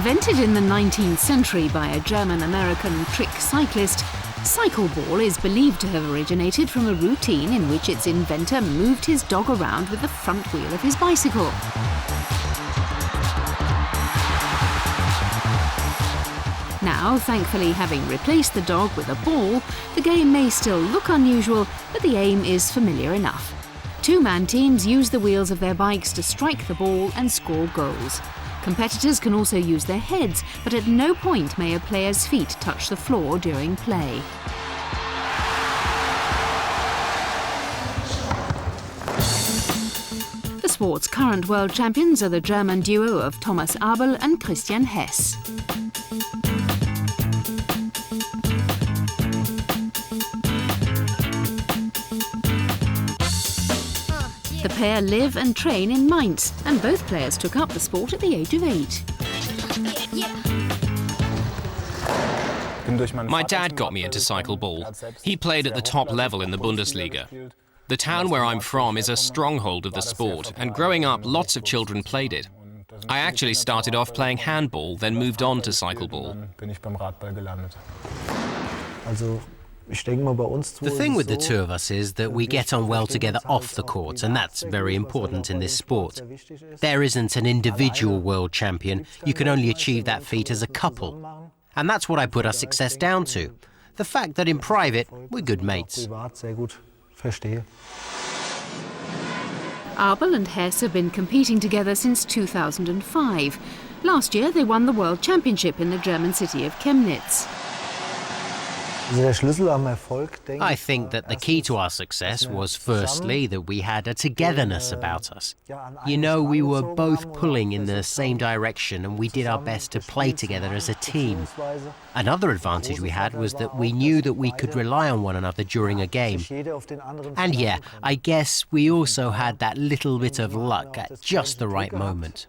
Invented in the 19th century by a German-American trick cyclist, cycle ball is believed to have originated from a routine in which its inventor moved his dog around with the front wheel of his bicycle. Now, thankfully, having replaced the dog with a ball, the game may still look unusual, but the aim is familiar enough. Two-man teams use the wheels of their bikes to strike the ball and score goals. Competitors can also use their heads, but at no point may a player's feet touch the floor during play. The sport's current world champions are the German duo of Thomas Abel and Christian Hess. The pair live and train in Mainz, and both players took up the sport at the age of 8. My dad got me into cycle ball. He played at the top level in the Bundesliga. The town where I'm from is a stronghold of the sport, and growing up, lots of children played it. I actually started off playing handball, then moved on to cycle ball. The thing with the two of us is that we get on well together off the court, and that's very important in this sport. There isn't an individual world champion. You can only achieve that feat as a couple. And that's what I put our success down to. The fact that in private, we're good mates. Abel and Hess have been competing together since 2005. Last year, they won the World Championship in the German city of Chemnitz. I think that the key to our success was, firstly, that we had a togetherness about us. You know, we were both pulling in the same direction and we did our best to play together as a team. Another advantage we had was that we knew that we could rely on one another during a game. And yeah, I guess we also had that little bit of luck at just the right moment.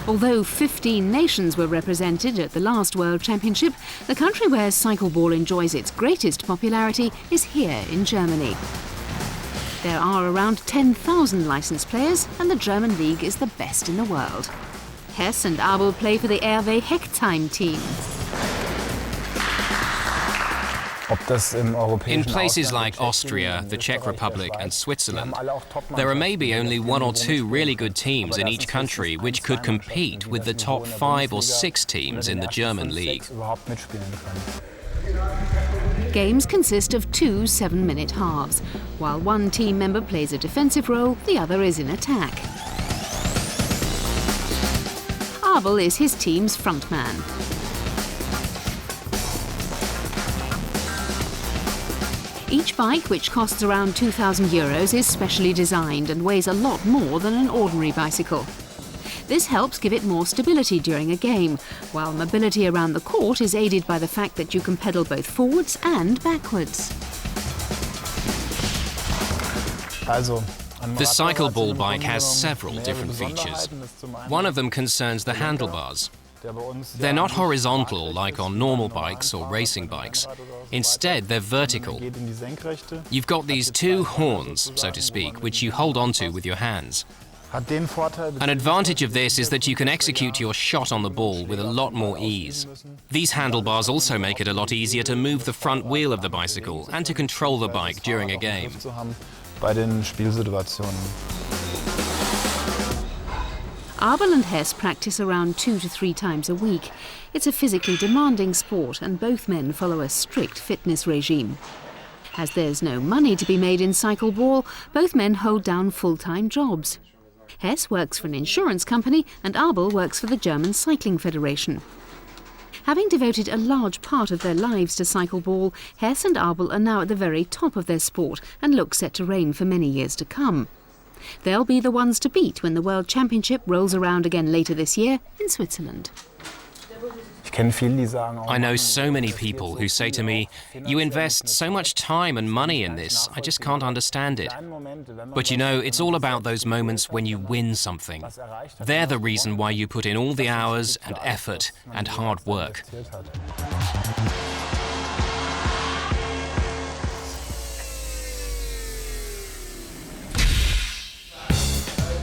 Although 15 nations were represented at the last World Championship, the country where cycle ball enjoys its greatest popularity is here in Germany. There are around 10,000 licensed players, and the German league is the best in the world. Hess and Abel play for the RW Hechtsheim team. In places like Austria, the Czech Republic and Switzerland, there are maybe only 1 or 2 really good teams in each country which could compete with the top 5 or 6 teams in the German league. Games consist of 2 7-minute halves. While one team member plays a defensive role, the other is in attack. Abel is his team's frontman. Each bike, which costs around €2,000, is specially designed and weighs a lot more than an ordinary bicycle. This helps give it more stability during a game, while mobility around the court is aided by the fact that you can pedal both forwards and backwards. The cycle ball bike has several different features. One of them concerns the handlebars. They're not horizontal like on normal bikes or racing bikes. Instead, they're vertical. You've got these 2 horns, so to speak, which you hold onto with your hands. An advantage of this is that you can execute your shot on the ball with a lot more ease. These handlebars also make it a lot easier to move the front wheel of the bicycle and to control the bike during a game. Abel and Hess practice around 2 to 3 times a week. It's a physically demanding sport, and both men follow a strict fitness regime. As there's no money to be made in cycle ball, both men hold down full-time jobs. Hess works for an insurance company and Abel works for the German Cycling Federation. Having devoted a large part of their lives to cycle ball, Hess and Abel are now at the very top of their sport and look set to reign for many years to come. They'll be the ones to beat when the World Championship rolls around again later this year in Switzerland. I know so many people who say to me, "You invest so much time and money in this, I just can't understand it." But you know, it's all about those moments when you win something. They're the reason why you put in all the hours and effort and hard work.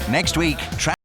Next week,